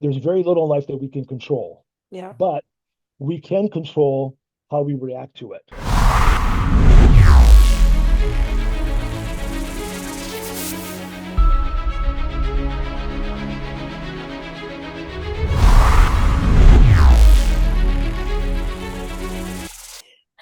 there's very little in life that we can control, Yeah. but we can control how we react to it.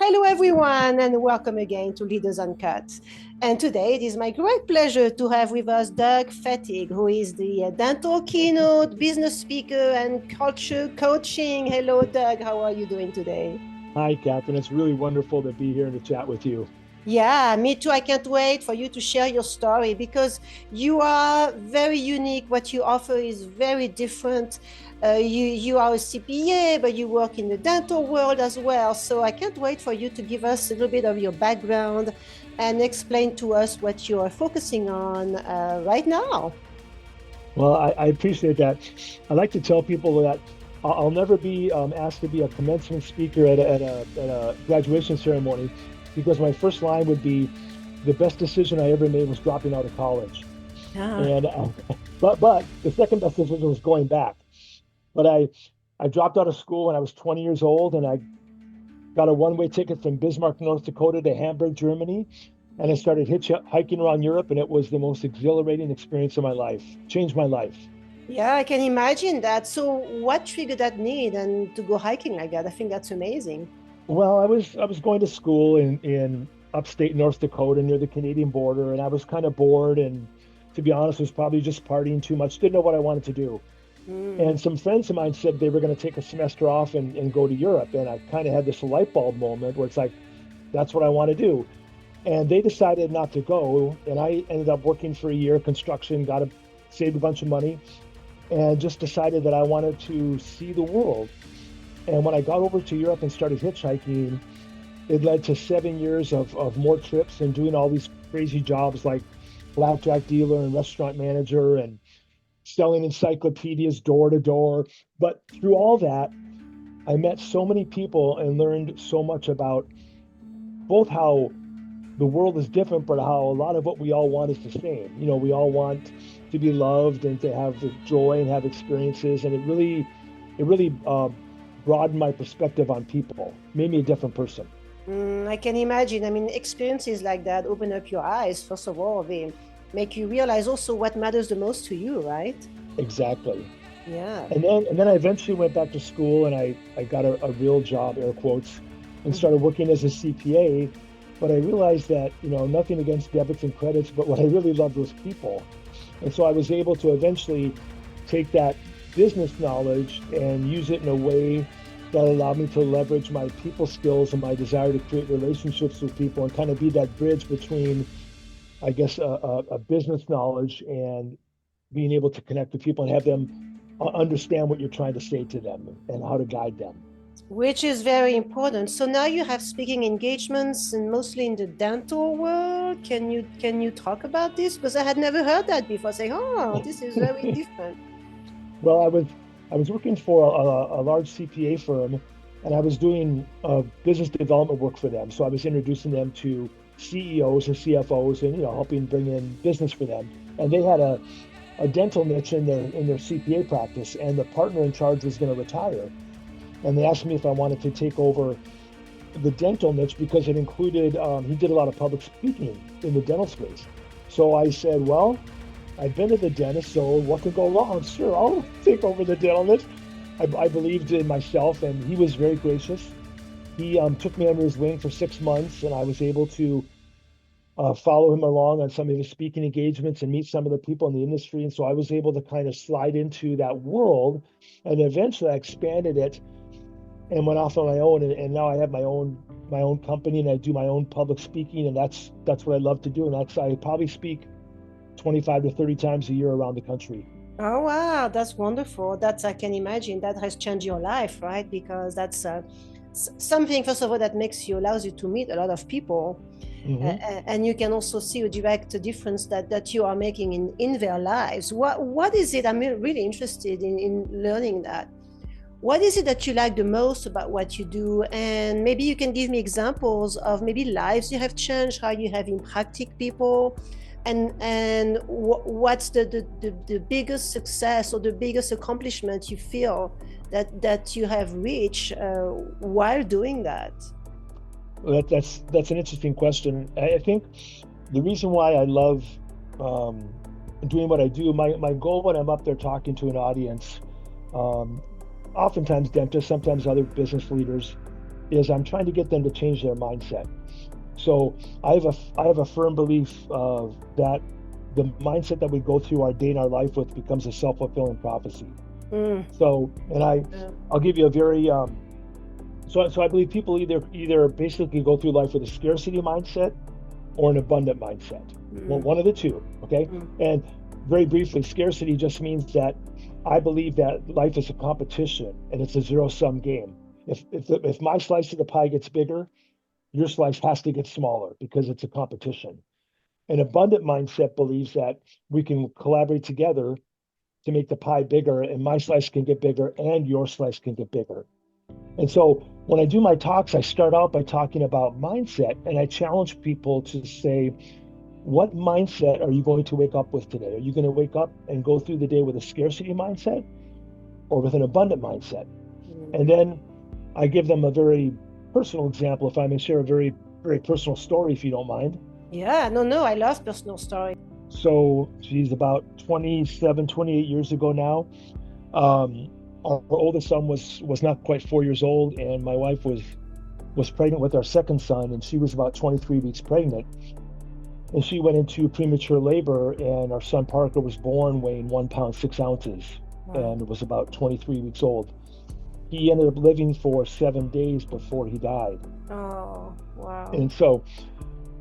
Hello, everyone, and welcome again to Leaders Uncut. And today it is my great pleasure to have with us Doug Fettig, who is the dental keynote, business speaker, and culture coaching. Hello, Doug. How are you doing today? Hi, Catherine. It's really wonderful to be here and to chat with you. Yeah, me too. I can't wait for you to share your story because you are very unique. What you offer is very different. You are a CPA, but you work in the dental world as well. So I can't wait for you to give us a little bit of your background and explain to us what you are focusing on right now. Well, I appreciate that. I like to tell people that I'll never be asked to be a commencement speaker at a graduation ceremony because my first line would be the best decision I ever made was dropping out of college. Yeah. And but the second best decision was going back. But I dropped out of school when I was 20 years old, and I got a one-way ticket from Bismarck, North Dakota to Hamburg, Germany. And I started hitchhiking around Europe, and it was the most exhilarating experience of my life. Changed my life. Yeah, I can imagine that. So what triggered that need and to go hiking like that? I think that's amazing. Well, I was going to school in upstate North Dakota near the Canadian border, and I was kind of bored and to be honest, was probably just partying too much, didn't know what I wanted to do. Mm. And some friends of mine said they were going to take a semester off and go to Europe. And I kind of had this light bulb moment where it's like, that's what I want to do. And they decided not to go. And I ended up working for a year, construction, saved a bunch of money, and just decided that I wanted to see the world. And when I got over to Europe and started hitchhiking, it led to 7 years of more trips and doing all these crazy jobs like blackjack dealer and restaurant manager and selling encyclopedias door to door. But through all that, I met so many people and learned so much about both how the world is different, but how a lot of what we all want is the same. We all want to be loved and to have the joy and have experiences. And it really broadened my perspective on people, made me a different person. I can imagine. I mean, experiences like that open up your eyes. First of all, they make you realize also what matters the most to you, right? Exactly. Yeah. And then I eventually went back to school and I got a real job, air quotes, and Mhm. started working as a CPA. But I realized that, nothing against debits and credits, but what I really loved was people. And so I was able to eventually take that business knowledge and use it in a way that allowed me to leverage my people skills and my desire to create relationships with people and kind of be that bridge between, I guess, a business knowledge and being able to connect with people and have them understand what you're trying to say to them and how to guide them. Which is very important. So now you have speaking engagements and mostly in the dental world. Can you talk about this? Because I had never heard that before. Say, oh, this is very different. Well, I was working for a large CPA firm, and I was doing business development work for them. So I was introducing them to CEOs and CFOs, and helping bring in business for them. And they had a dental niche in their CPA practice, and the partner in charge was going to retire. And they asked me if I wanted to take over the dental niche because it included he did a lot of public speaking in the dental space. So I said, well, I've been to the dentist, so what could go wrong? Sure, I'll take over the dental niche. I believed in myself, and he was very gracious. He took me under his wing for 6 months, and I was able to follow him along on some of his speaking engagements and meet some of the people in the industry. And so I was able to kind of slide into that world, and eventually I expanded it and went off on my own. And now I have my own company, and I do my own public speaking, and that's what I love to do. And I probably speak 25 to 30 times a year around the country. Oh wow, that's wonderful. That's I can imagine that has changed your life, right? Because that's something first of all that makes you allows you to meet a lot of people, Hmm. and you can also see a direct difference that you are making in their lives. What is it? I'm really interested in learning that. What is it that you like the most about what you do? And maybe you can give me examples of maybe lives you have changed, how you have impacted people. and what's the biggest success or the biggest accomplishment you feel that you have reached while doing that? Well, that's an interesting question. I think the reason why I love um, doing what I do, my goal when I'm up there talking to an audience, um, oftentimes dentists, sometimes other business leaders, is I'm trying to get them to change their mindset. So I have a firm belief that the mindset that we go through our day in our life with becomes a self-fulfilling prophecy. Mm, So, and yeah. I'll give you a very so I believe people either basically go through life with a scarcity mindset or an abundant mindset. Well, Mm, one of the two, okay? mm, And very briefly, scarcity just means that I believe that life is a competition and it's a zero-sum game. If my slice of the pie gets bigger, your slice has to get smaller because it's a competition. An abundant mindset believes that we can collaborate together to make the pie bigger, and my slice can get bigger and your slice can get bigger. And so when I do my talks, I start out by talking about mindset and I challenge people to say, what mindset are you going to wake up with today? Are you going to wake up and go through the day with a scarcity mindset or with an abundant mindset? And mm. then I give them a very personal example, if I may share a very, very personal story, if you don't mind. Yeah, no, no, I love personal story. So she's about 27, 28 years ago now. Um, our oldest son was not quite 4 years old, and my wife was pregnant with our second son, and she was about 23 weeks pregnant. And she went into premature labor, and our son Parker was born weighing 1 pound 6 ounces, Wow. and was about 23 weeks old. He ended up living for 7 days before he died. Oh, wow. And so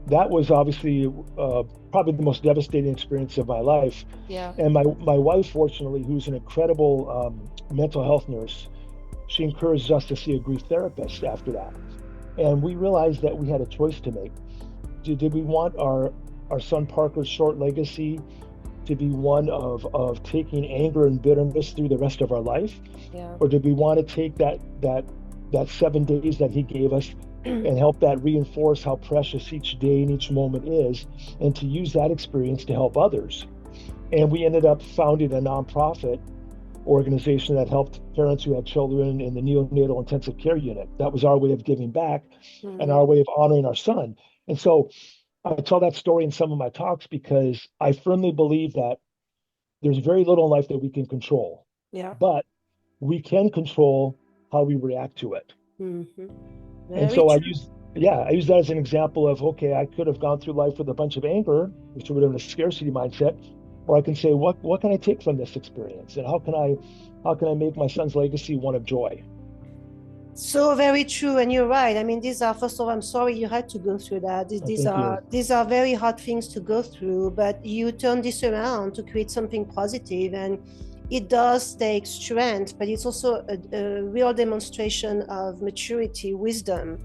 that was obviously probably the most devastating experience of my life. Yeah. And my wife, fortunately, who's an incredible mental health nurse, she encouraged us to see a grief therapist after that. And we realized that we had a choice to make. Did we want our son Parker's short legacy to be one of taking anger and bitterness through the rest of our life, Yeah. or did we want to take that 7 days that he gave us and help that reinforce how precious each day and each moment is, and to use that experience to help others? And we ended up founding a nonprofit organization that helped parents who had children in the neonatal intensive care unit. That was our way of giving back and Mhm. our way of honoring our son. And so I tell that story in some of my talks because I firmly believe that there's very little in life that we can control, Yeah. but we can control how we react to it. Mhm. And Very so true. I use that as an example of, okay, I could have gone through life with a bunch of anger, which would have been a scarcity mindset, or I can say, what can I take from this experience, and how can I make my son's legacy one of joy? So very true, and you're right. I mean, these are first of all, I'm sorry you had to go through that. These, I these thank are you. these are very hard things to go through, but you turn this around to create something positive, and it does take strength, but it's also a real demonstration of maturity, wisdom,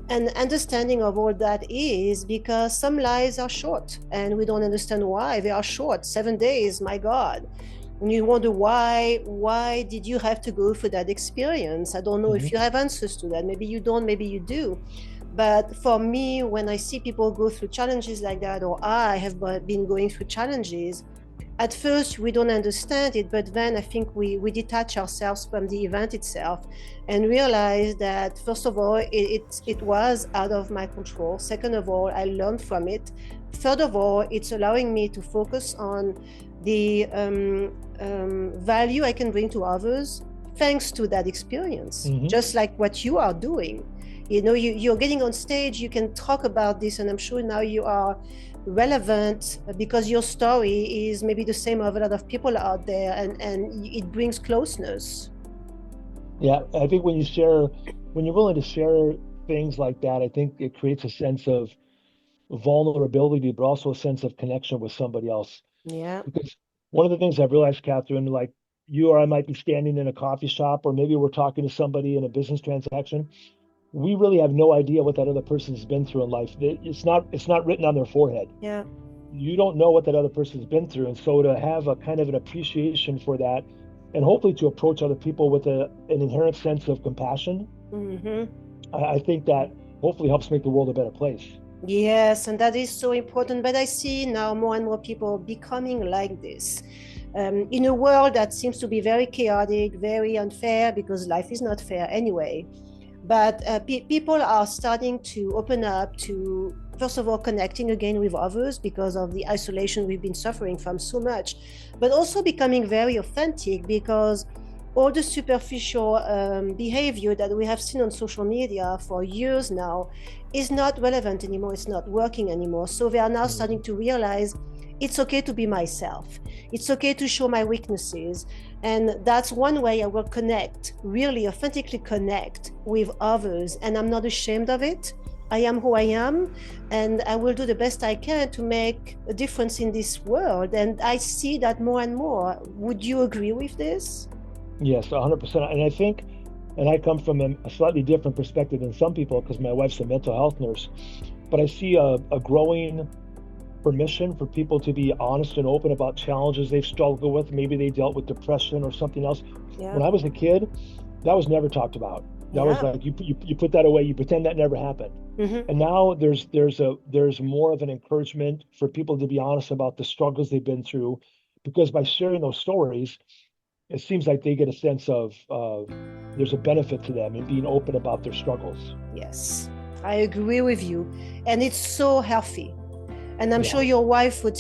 and understanding of all that is because some lives are short, and we don't understand why they are short. 7 days, my God. And you wonder why did you have to go through that experience? I don't know if Mhm. you have answers to that. Maybe you don't, maybe you do. But for me, when I see people go through challenges like that, or I have been going through challenges, at first we don't understand it, but then I think we detach ourselves from the event itself and realize that first of all it was out of my control. Second of all, I learned from it. Third of all, it's allowing me to focus on the value I can bring to others thanks to that experience, Mhm. just like what you are doing. You know, you're getting on stage, you can talk about this, and I'm sure now you are relevant because your story is maybe the same of a lot of people out there, and it brings closeness. Yeah, I think when you're willing to share things like that, I think it creates a sense of vulnerability, but also a sense of connection with somebody else. Yeah. Because one of the things I've realized, Catherine, like you or I might be standing in a coffee shop, or maybe we're talking to somebody in a business transaction. We really have no idea what that other person's been through in life. It's not written on their forehead. Yeah. You don't know what that other person's been through. And so to have a kind of an appreciation for that, and hopefully to approach other people with an inherent sense of compassion, Mm-hmm. I think that hopefully helps make the world a better place. Yes, and that is so important. But I see now more and more people becoming like this. In a world that seems to be very chaotic, very unfair, because life is not fair anyway. But people are starting to open up to, first of all, connecting again with others because of the isolation we've been suffering from so much, but also becoming very authentic because all the superficial behavior that we have seen on social media for years now is not relevant anymore. It's not working anymore. So they are now starting to realize it's okay to be myself. It's okay to show my weaknesses. And that's one way I will connect, really authentically connect with others. And I'm not ashamed of it. I am who I am, and I will do the best I can to make a difference in this world. And I see that more and more. Would you agree with this? Yes, 100%. And I think, and I come from a slightly different perspective than some people because my wife's a mental health nurse, but I see a growing permission for people to be honest and open about challenges they've struggled with. Maybe they dealt with depression or something else. Yeah. When I was a kid, that was never talked about. That was Yeah. like you put that away, you pretend that never happened. Mm-hmm. And now there's more of an encouragement for people to be honest about the struggles they've been through, because by sharing those stories, it seems like they get a sense of there's a benefit to them in being open about their struggles. Yes, I agree with you. And it's so healthy. And I'm sure Yeah. your wife would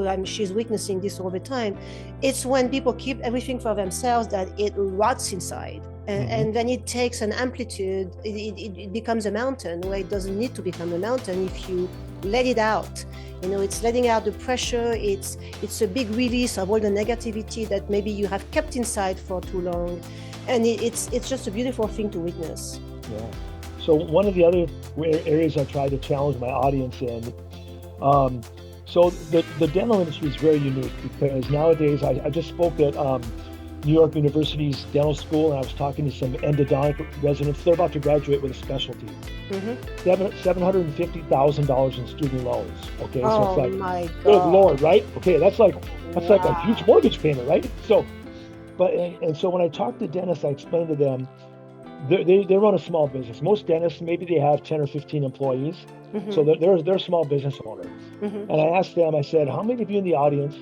I mean, she's witnessing this all the time. It's when people keep everything for themselves that it rots inside. Hmm. And then it takes an amplitude, it becomes a mountain where it doesn't need to become a mountain if you let it out. You know, it's letting out the pressure, it's a big release of all the negativity that maybe you have kept inside for too long. And it's just a beautiful thing to witness. Yeah. So one of the other areas I try to challenge my audience in, um, so the dental industry is very unique because nowadays I just spoke at New York University's dental school, and I was talking to some endodontic residents. They're about to graduate with a specialty. Mm-hmm. $750,000 in student loans. Okay, so it's Oh like, my good God. Lord, right? Okay, that's like a huge Wow. mortgage payment, right? So, but and so when I talk to dentists, I explain to them they run a small business. Most dentists, maybe they have 10 or 15 employees, so Mm-hmm. they're a small business owner. Mm-hmm. And I asked them, I said, how many of you in the audience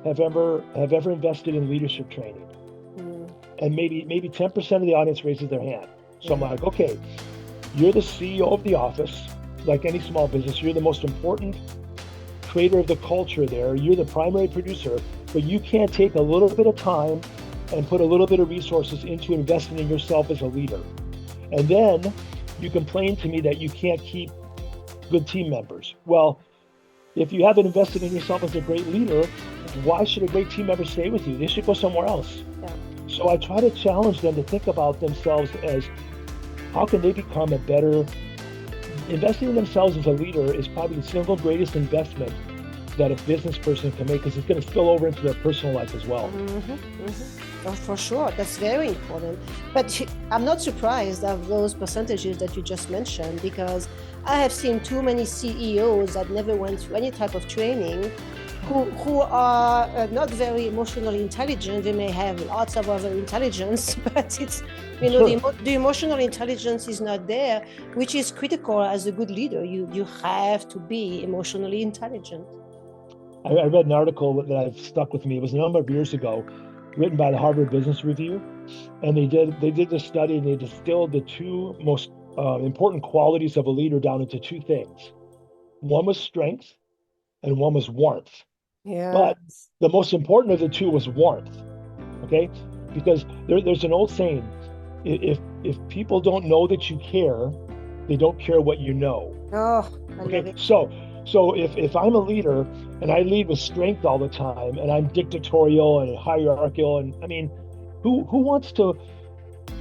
have ever invested in leadership training? Mm. And maybe 10% of the audience raises their hand. So I'm Yeah. like, okay, you're the CEO of the office, like any small business. You're the most important creator of the culture there. You're the primary producer, but you can't take a little bit of time and put a little bit of resources into investing in yourself as a leader. And then you complain to me that you can't keep good team members. Well, if you haven't invested in yourself as a great leader, why should a great team member stay with you? They should go somewhere else. Yeah. So I try to challenge them to think about themselves as how can they become a better investing in themselves as a leader is probably the single greatest investment that a business person can make because it's going to spill over into their personal life as well. Mm-hmm. Mm-hmm. Oh, for sure. That's very important. But I'm not surprised of those percentages that you just mentioned because I have seen too many CEOs that never went through any type of training who are not very emotionally intelligent. They may have lots of other intelligence, but it's, you know, Sure. the emotional intelligence is not there, which is critical as a good leader. You have to be emotionally intelligent. I read an article that I've stuck with me. It was a number of years ago, written by the Harvard Business Review, and they did this study and they distilled the two most important qualities of a leader down into two things. One was strength, and one was warmth. Yeah. But the most important of the two was warmth. Okay, because there's an old saying: if people don't know that you care, they don't care what you know. Oh, I love Okay, it. so if I'm a leader and I lead with strength all the time and I'm dictatorial and hierarchical, and I mean, who wants to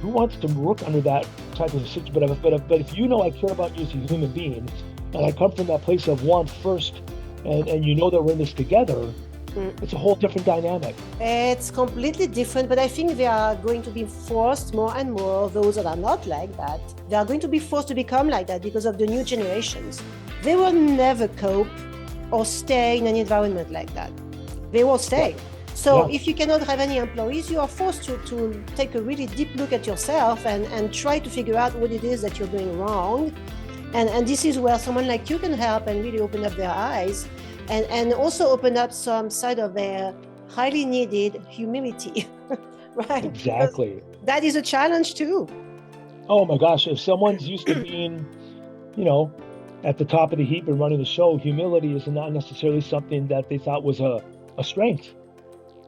work under that type of situation? But if you know I care about you as a human being, and I come from that place of warmth first, and you know that we're in this together, Mm. it's a whole different dynamic. It's completely different, but I think they are going to be forced more and more, those that are not like that, they are going to be forced to become like that because of the new generations. They will never cope or stay in an environment like that. They will Right. stay. So Yeah. if you cannot have any employees, you are forced to take a really deep look at yourself and try to figure out what it is that you're doing wrong And this is where someone like you can help and really open up their eyes, and also open up some side of their highly needed humility, right? Because Exactly. that is a challenge too. Oh my gosh, if someone's used to being, you know, at the top of the heap and running the show, humility is not necessarily something that they thought was a strength.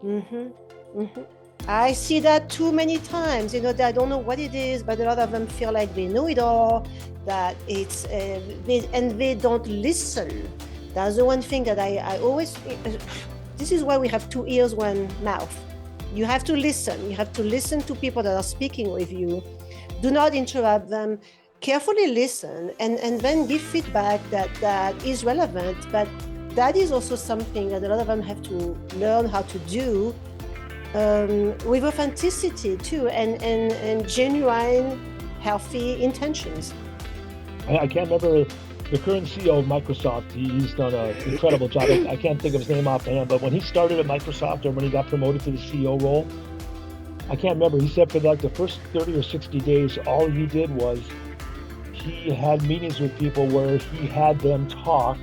Mm-hmm. Mm-hmm. I see that too many times. They don't know what it is, but a lot of them feel like they know it all. That it's and they don't listen. That's the one thing that I always. This is why we have two ears, one mouth. You have to listen. You have to listen to people that are speaking with you. Do not interrupt them. Carefully listen, and then give feedback that is relevant. But that is also something that a lot of them have to learn how to do, with authenticity too, and genuine, healthy intentions. I can't remember the current CEO of Microsoft. He's done an incredible job. I can't think of his name offhand, but when he started at Microsoft or when he got promoted to the CEO role, I can't remember. He said for like the first 30 or 60 days, all he did was he had meetings with people where he had them talk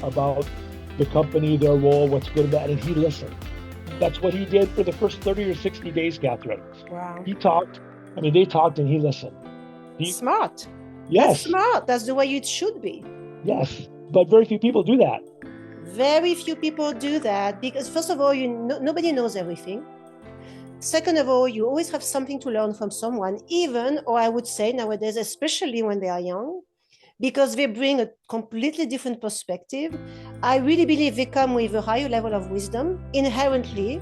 about the company, their role, what's good and bad, and he listened. That's what he did for the first 30 or 60 days, Catherine. Wow. He talked. I mean, they talked and he listened. Smart. Yes. That's smart. That's the way it should be. Yes. But very few people do that. Very few people do that because, first of all, nobody knows everything. Second of all, you always have something to learn from someone, even, or I would say nowadays, especially when they are young, because they bring a completely different perspective. I really believe they come with a higher level of wisdom inherently,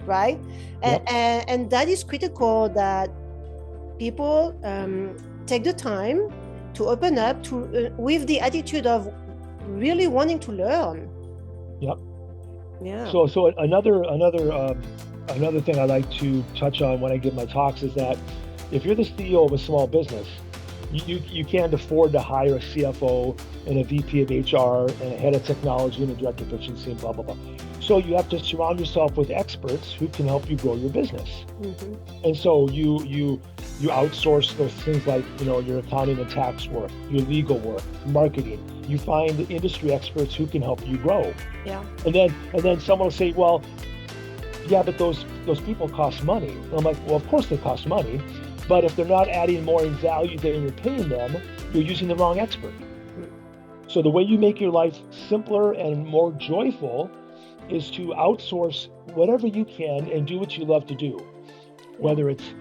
right? Yep. And that is critical, that people take the time to open up to with the attitude of really wanting to learn. Yep. Yeah. So another thing I like to touch on when I give my talks is that if you're the CEO of a small business, you can't afford to hire a CFO and a VP of HR and a head of technology and a director of efficiency and blah, blah, blah. So you have to surround yourself with experts who can help you grow your business. Mm-hmm. And so you outsource those things like, your accounting and tax work, your legal work, marketing. You find industry experts who can help you grow. Yeah. And then someone will say, well, yeah, but those people cost money. And I'm like, well, of course they cost money. But if they're not adding more in value than you're paying them, you're using the wrong expert. So the way you make your life simpler and more joyful is to outsource whatever you can and do what you love to do. Whether it's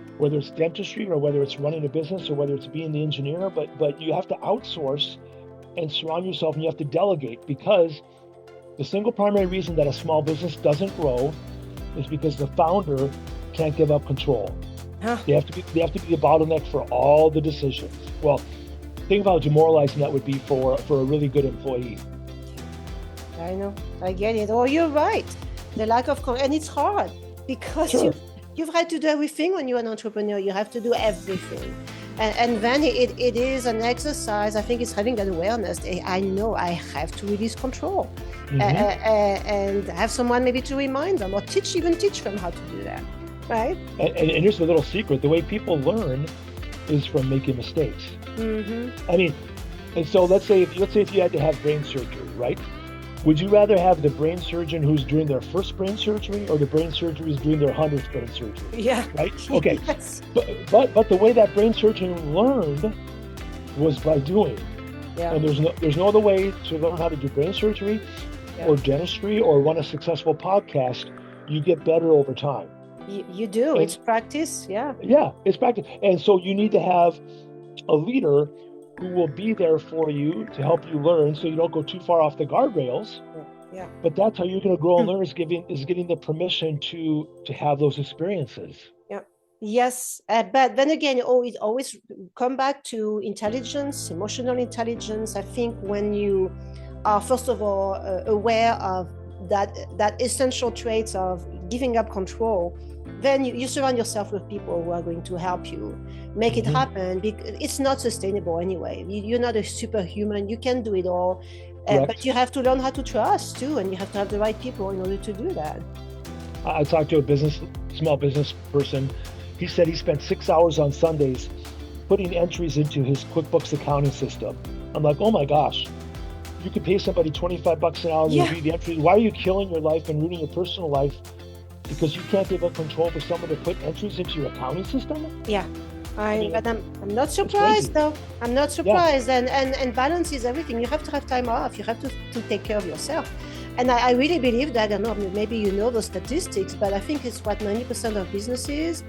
dentistry or whether it's running a business or whether it's being the engineer, but you have to outsource and surround yourself, and you have to delegate, because the single primary reason that a small business doesn't grow is because the founder can't give up control. Huh. They have to be the bottleneck for all the decisions. Well, think about how demoralizing that would be for a really good employee. I know, I get it. Oh, you're right. The lack of and it's hard because sure. You've had to do everything when you're an entrepreneur. You have to do everything. And then it is an exercise. I think it's having that awareness. I know I have to release control. Mm-hmm. And have someone maybe to remind them or teach them how to do that. Right. And here's the little secret. The way people learn is from making mistakes. Mm-hmm. I mean, and so let's say if you had to have brain surgery, right? Would you rather have the brain surgeon who's doing their first brain surgery or the brain surgeon who's doing their 100th brain surgery? Yeah. Right? Okay. Yes. But the way that brain surgeon learned was by doing. Yeah. And there's no other way to learn how to do brain surgery or dentistry or run a successful podcast. You get better over time. You do. It's practice. Yeah. Yeah, it's practice. And so you need to have a leader who will be there for you to help you learn, so you don't go too far off the guardrails. Yeah. But that's how you're going to grow and learn, is getting the permission to have those experiences. Yeah. Yes. But then again, it always come back to intelligence, emotional intelligence. I think when you are, first of all, aware of that essential traits of giving up control, then you surround yourself with people who are going to help you make it happen. Because it's not sustainable anyway. You're not a superhuman. You can do it all. But you have to learn how to trust too, and you have to have the right people in order to do that. I talked to a small business person. He said he spent 6 hours on Sundays putting entries into his QuickBooks accounting system. I'm like, oh my gosh, you could pay somebody $25 an hour to Yeah. review the entry. Why are you killing your life and ruining your personal life because you can't give up control for someone to put entries into your accounting system? Yeah. I mean, But I'm not it's crazy. surprised though. I'm not Yeah, surprised. And balance is everything. You have to have time off. You have to take care of yourself. And I really believe that. I don't know, maybe you know the statistics, but I think it's what 90% of businesses,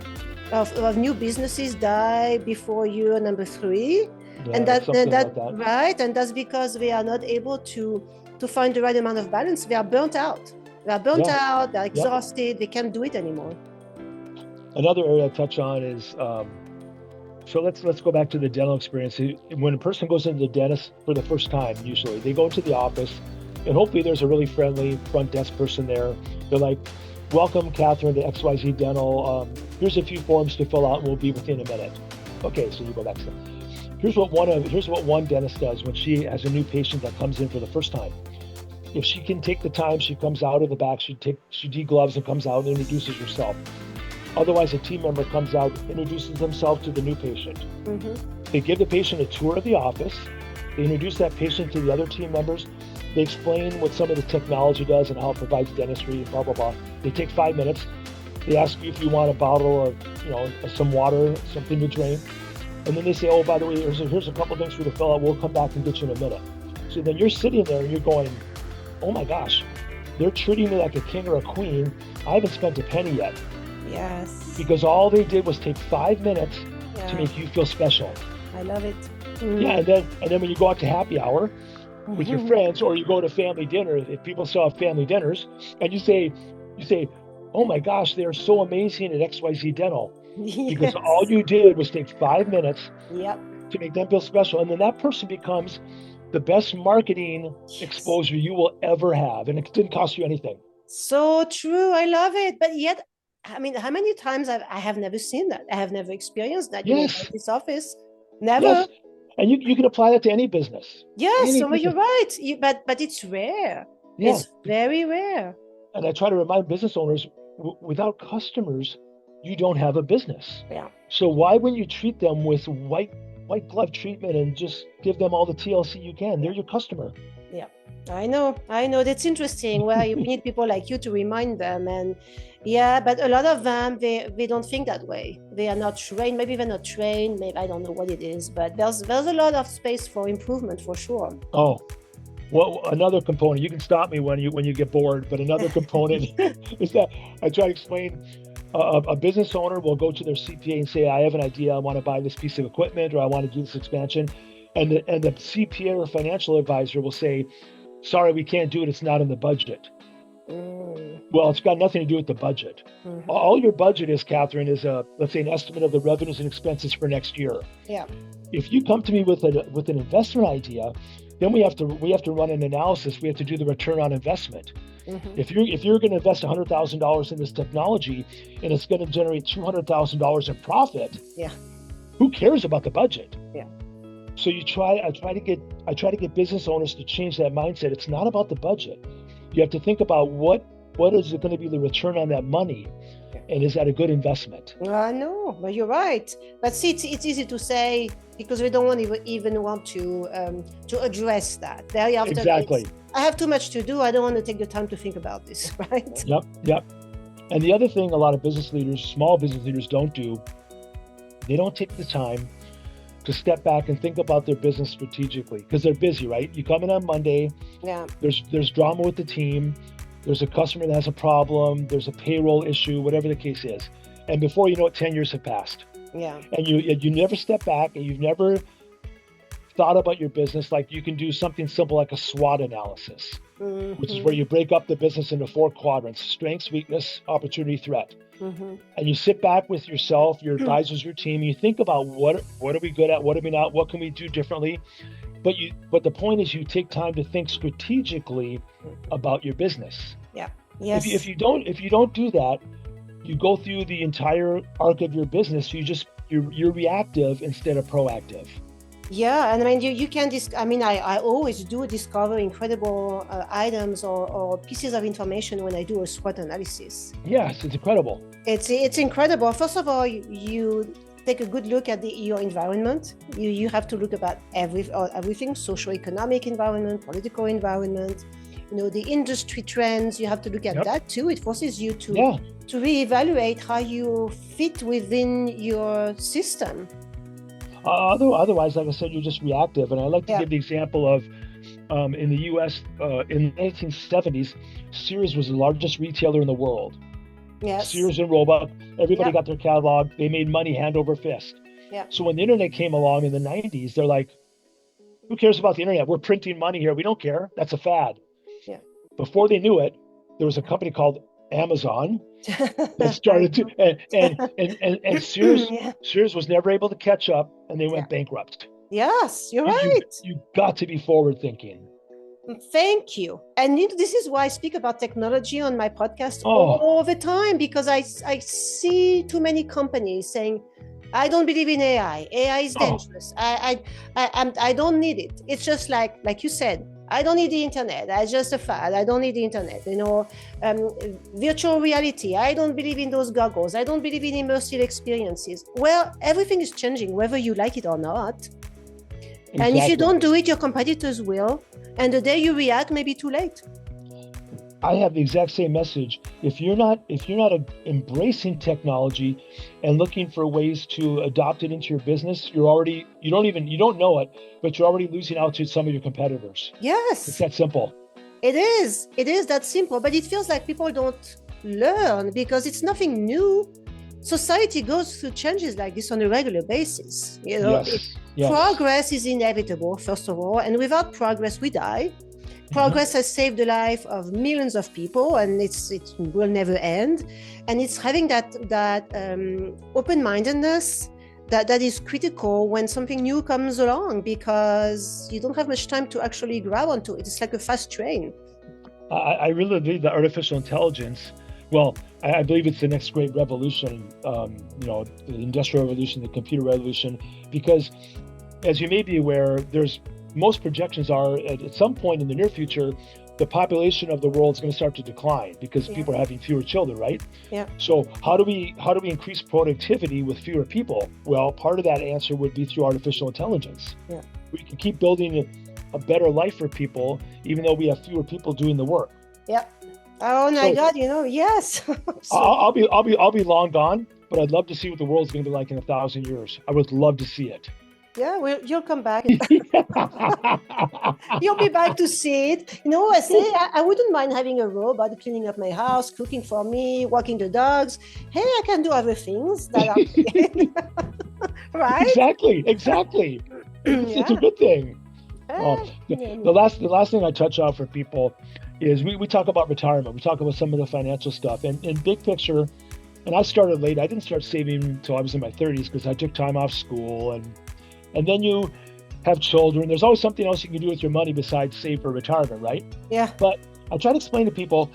of new businesses die before year number 3. And yeah, something that like that. right. And that's because they are not able to find the right amount of balance. They are burnt out. They are burnt Yeah, out, they're yep. exhausted, they can't do it anymore. Another area I touch on is so let's go back to the dental experience. When a person goes into the dentist for the first time, usually they go into the office, and hopefully there's a really friendly front desk person there. They're like, "Welcome, Catherine, to XYZ Dental. Here's a few forms to fill out, and we'll be within a minute." Okay, so you go back to. Here's what one dentist does when she has a new patient that comes in for the first time. If she can take the time, she comes out of the back. She degloves and comes out and introduces herself. Otherwise, a team member comes out, introduces themselves to the new patient. Mm-hmm. They give the patient a tour of the office. They introduce that patient to the other team members. They explain what some of the technology does and how it provides dentistry, blah, blah, blah. They take 5 minutes. They ask you if you want a bottle of, some water, something to drink. And then they say, oh, by the way, here's a couple things for you to fill out. We'll come back and get you in a minute. So then you're sitting there and you're going, oh my gosh, they're treating me like a king or a queen. I haven't spent a penny yet. Yes. Because all they did was take 5 minutes to Yeah. make you feel special. I love it. Yeah, and then when you go out to happy hour with your friends, or you go to family dinner, if people still have family dinners, and you say, oh my gosh, they are so amazing at XYZ Dental. Because Yes. all you did was take 5 minutes Yep. to make them feel special. And then that person becomes the best marketing exposure you will ever have. And it didn't cost you anything. So true. I love it. But yet, I mean, how many times I have never seen that? I have never experienced that in a Yes. dentist office. Never. Yes. And you can apply that to any business. Yes, Any so you're business. right. But it's rare. Yeah. It's very rare. And I try to remind business owners, without customers, you don't have a business. Yeah. So why wouldn't you treat them with white glove treatment and just give them all the TLC you can? They're your customer. Yeah, I know. That's interesting. Well, you need people like you to remind them. And yeah, but a lot of them, they don't think that way. They are not trained. Maybe they're not trained. Maybe I don't know what it is, but there's a lot of space for improvement for sure. Oh, well, another component, you can stop me when you get bored, but another component is that I try to explain a business owner will go to their CPA and say, I have an idea. I want to buy this piece of equipment, or I want to do this expansion. And the CPA or financial advisor will say, sorry, we can't do it. It's not in the budget. Well, it's got nothing to do with the budget. Mm-hmm. All your budget is, Catherine, is let's say an estimate of the revenues and expenses for next year. Yeah. If you come to me with an investment idea, then we have to run an analysis. We have to do the return on investment. Mm-hmm. If you're going to invest $100,000 in this technology and it's going to generate $200,000 in profit, yeah, who cares about the budget? Yeah. So I try to get business owners to change that mindset. It's not about the budget. You have to think about what is it going to be the return on that money, and is that a good investment? I know, but you're right. But see, it's easy to say because we don't even want to address that. Very often, exactly. I have too much to do. I don't want to take the time to think about this, right? Yep. And the other thing a lot of business leaders, small business leaders, don't do, they don't take the time to step back and think about their business strategically because they're busy, right? You come in on Monday, yeah. There's drama with the team, there's a customer that has a problem, there's a payroll issue, whatever the case is. And before you know it, 10 years have passed. Yeah. And you never step back, and you've never thought about your business like you can do something simple like a SWOT analysis, mm-hmm. which is where you break up the business into 4 quadrants: strengths, weakness, opportunity, threat. Mm-hmm. And you sit back with yourself, your advisors, your team, and you think about what are we good at, what are we not, what can we do differently. But the point is, you take time to think strategically about your business. Yeah. Yes. If you don't do that, you go through the entire arc of your business. You're reactive instead of proactive. Yeah, and I mean, you can. I always do discover incredible items or pieces of information when I do a SWOT analysis. Yes, it's incredible. It's incredible. First of all, you take a good look at your environment. You have to look about everything, socio-economic environment, political environment, the industry trends. You have to look at that too. It forces you to reevaluate how you fit within your system. Otherwise, like I said, you're just reactive. And I like to give the example of in the U.S. In the 1970s, Sears was the largest retailer in the world. Yes. Sears and Roebuck, everybody got their catalog. They made money hand over fist. Yeah. So when the internet came along in the 90s, they're like, who cares about the internet? We're printing money here. We don't care. That's a fad. Yeah. Before they knew it, there was a company called Amazon that started to, and Sears was never able to catch up, and they went bankrupt. Yes, you're right. You got to be forward thinking. Thank you. And this is why I speak about technology on my podcast all the time, because I see too many companies saying, I don't believe in AI. AI is dangerous. I don't need it. It's just like you said, I don't need the internet. It's just a fad. I don't need the internet. Virtual reality. I don't believe in those goggles. I don't believe in immersive experiences. Well, everything is changing, whether you like it or not. Exactly. And if you don't do it, your competitors will. And the day you react may be too late. I have the exact same message. If you're not embracing technology and looking for ways to adopt it into your business, you don't know it, but you're already losing out to some of your competitors. Yes. It's that simple. It is that simple, but it feels like people don't learn because it's nothing new. Society goes through changes like this on a regular basis. Yes. Progress is inevitable, first of all, and without progress, we die. Progress has saved the life of millions of people, and it will never end. And it's having that open-mindedness that is critical when something new comes along, because you don't have much time to actually grab onto it. It's like a fast train. I really believe that artificial intelligence, well, I believe it's the next great revolution, the industrial revolution, the computer revolution, because as you may be aware, most projections are at some point in the near future, the population of the world is going to start to decline because people are having fewer children, right? Yeah. So how do we increase productivity with fewer people? Well, part of that answer would be through artificial intelligence. Yeah. We can keep building a better life for people, even though we have fewer people doing the work. Yeah. Oh my God, yes. I'll be long gone, but I'd love to see what the world's going to be like in 1,000 years. I would love to see it. Yeah, well, you'll come back. You'll be back to see it. I say I wouldn't mind having a robot cleaning up my house, cooking for me, walking the dogs. Hey, I can do other things that are right. Exactly. It's a good thing. The last thing I touch on for people is we talk about retirement. We talk about some of the financial stuff, and in big picture. And I started late. I didn't start saving until I was in my 30s because I took time off school, and then you have children. There's always something else you can do with your money besides save for retirement, right? Yeah. But I try to explain to people,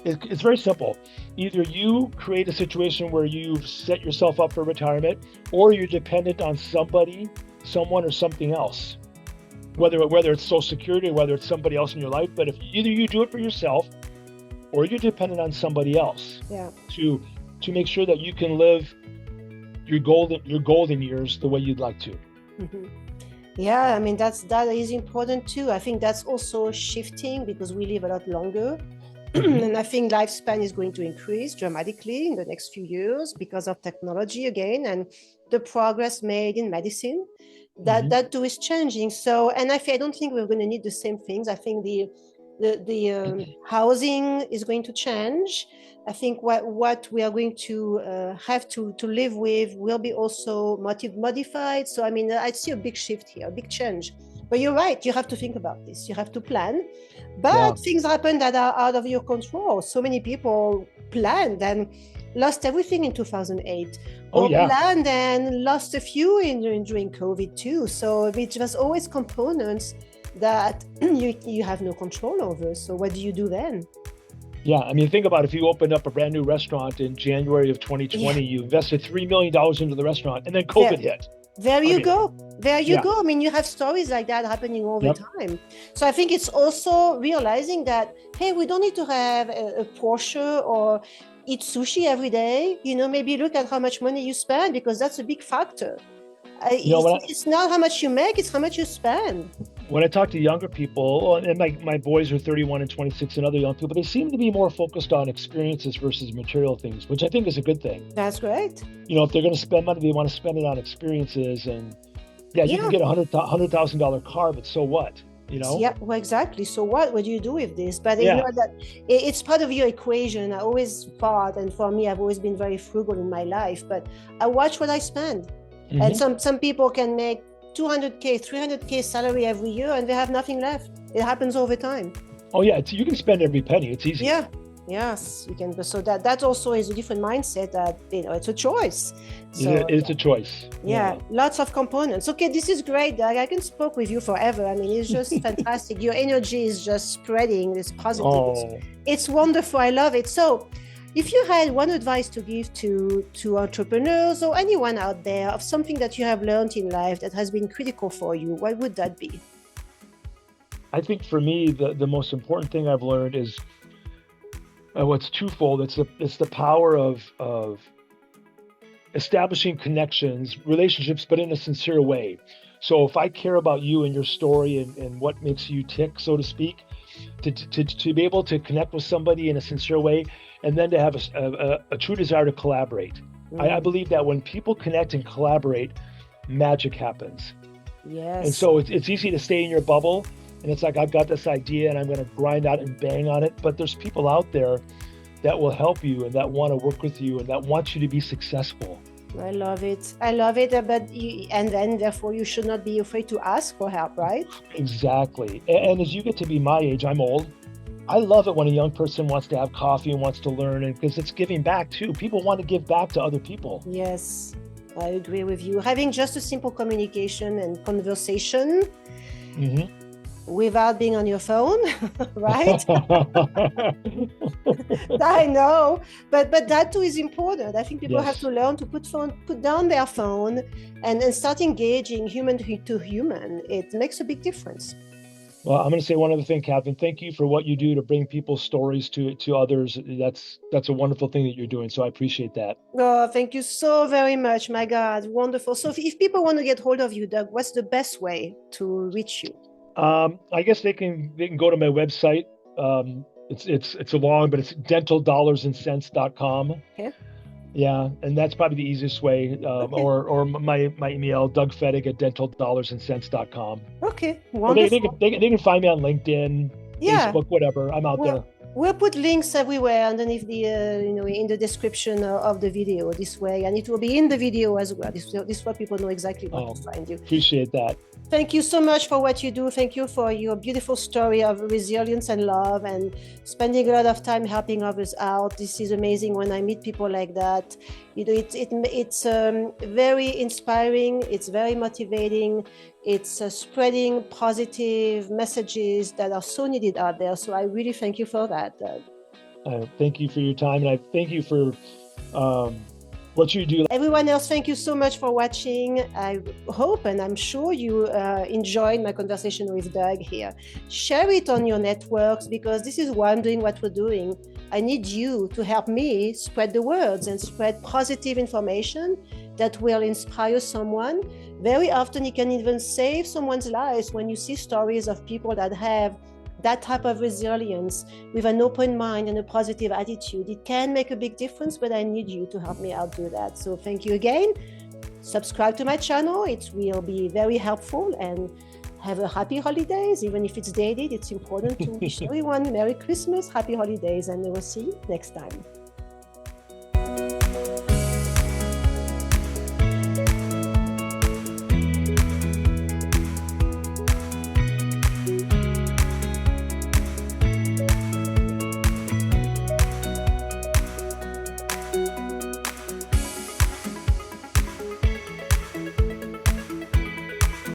it's very simple. Either you create a situation where you've set yourself up for retirement, or you're dependent on someone or something else. Whether it's Social Security or whether it's somebody else in your life, but if either you do it for yourself or you're dependent on somebody else to make sure that you can live your golden years the way you'd like to. Mm-hmm. Yeah, I mean that is important too. I think that's also shifting because we live a lot longer. And I think lifespan is going to increase dramatically in the next few years because of technology again and the progress made in medicine. That too is changing. So, and I don't think we're going to need the same things. I think the housing is going to change. I think what we are going to have to live with will be also modified. So, I mean, I see a big shift here, a big change. But you're right. You have to think about this. You have to plan. But things happen that are out of your control. So many people planned and lost everything in 2008. Planned and lost a few during COVID too. So it was always components that you have no control over. So what do you do then? Yeah, I mean, think about if you opened up a brand new restaurant in January of 2020, you invested $3 million into the restaurant, and then COVID hit. There you go. I mean, you have stories like that happening all the time. So I think it's also realizing that, hey, we don't need to have a Porsche or eat sushi every day. Maybe look at how much money you spend, because that's a big factor. It's not how much you make, it's how much you spend. When I talk to younger people, and my boys are 31 and 26 and other young people, they seem to be more focused on experiences versus material things, which I think is a good thing. That's great. If they're going to spend money, they want to spend it on experiences. And you can get a $100,000 car, but so what? Yeah, well, exactly. So what do you do with this? But that it's part of your equation. I always thought, and for me, I've always been very frugal in my life, but I watch what I spend. Mm-hmm. And some people can make 200K, 300K salary every year, and they have nothing left. It happens all the time. Oh yeah, you can spend every penny. It's easy. Yeah. Yes, you can. So that also is a different mindset, that it's a choice. So, it's a choice. Yeah, lots of components. Okay, this is great, Doug. I can speak with you forever. I mean, it's just fantastic. Your energy is just spreading this positive. Oh. It's wonderful. I love it. So if you had one advice to give to entrepreneurs or anyone out there of something that you have learned in life that has been critical for you, what would that be? I think for me, the most important thing I've learned is what's twofold. It's the power of establishing connections, relationships, but in a sincere way. So if I care about you and your story and what makes you tick, so to speak, to be able to connect with somebody in a sincere way, and then to have a true desire to collaborate. I believe that when people connect and collaborate, magic happens. Yes. And so it's easy to stay in your bubble, and it's like, I've got this idea and I'm going to grind out and bang on it. But there's people out there that will help you and that want to work with you and that want you to be successful. I love it. And then therefore you should not be afraid to ask for help, right? Exactly. And as you get to be my age, I'm old. I love it when a young person wants to have coffee and wants to learn, and because it's giving back too. People want to give back to other people. Yes, I agree with you. Having just a simple communication and conversation without being on your phone, right? I know, but that too is important. I think people have to learn to put down their phone and start engaging human to human. It makes a big difference. Well, I'm going to say one other thing, Catherine. Thank you for what you do to bring people's stories to others. That's a wonderful thing that you're doing. So I appreciate that. Oh, thank you so very much. My God, wonderful. So if people want to get hold of you, Doug, what's the best way to reach you? I guess they can go to my website. It's a long, but it's dentaldollarsandcents.com. Okay. Yeah, and that's probably the easiest way. Or my email, dougfettig@dentaldollarsandcents.com. Okay, wonderful. They can find me on LinkedIn, Facebook, whatever. I'm out there. We'll put links everywhere underneath the, in the description of the video this way, and it will be in the video as well. This is what people know exactly where to find you. Appreciate that. Thank you so much for what you do. Thank you for your beautiful story of resilience and love and spending a lot of time helping others out. This is amazing when I meet people like that. It's very inspiring. It's very motivating. It's spreading positive messages that are so needed out there. So I really thank you for that, Doug. Thank you for your time, and I thank you for what you do. Everyone else, thank you so much for watching. I hope and I'm sure you enjoyed my conversation with Doug here. Share it on your networks, because this is why I'm doing what we're doing. I need you to help me spread the words and spread positive information that will inspire someone. Very often it can even save someone's lives when you see stories of people that have that type of resilience with an open mind and a positive attitude. It can make a big difference, but I need you to help me out do that. So thank you again. Subscribe to my channel. It will be very helpful, and have a happy holidays. Even if it's dated, it's important to wish everyone Merry Christmas, Happy Holidays, and we will see you next time.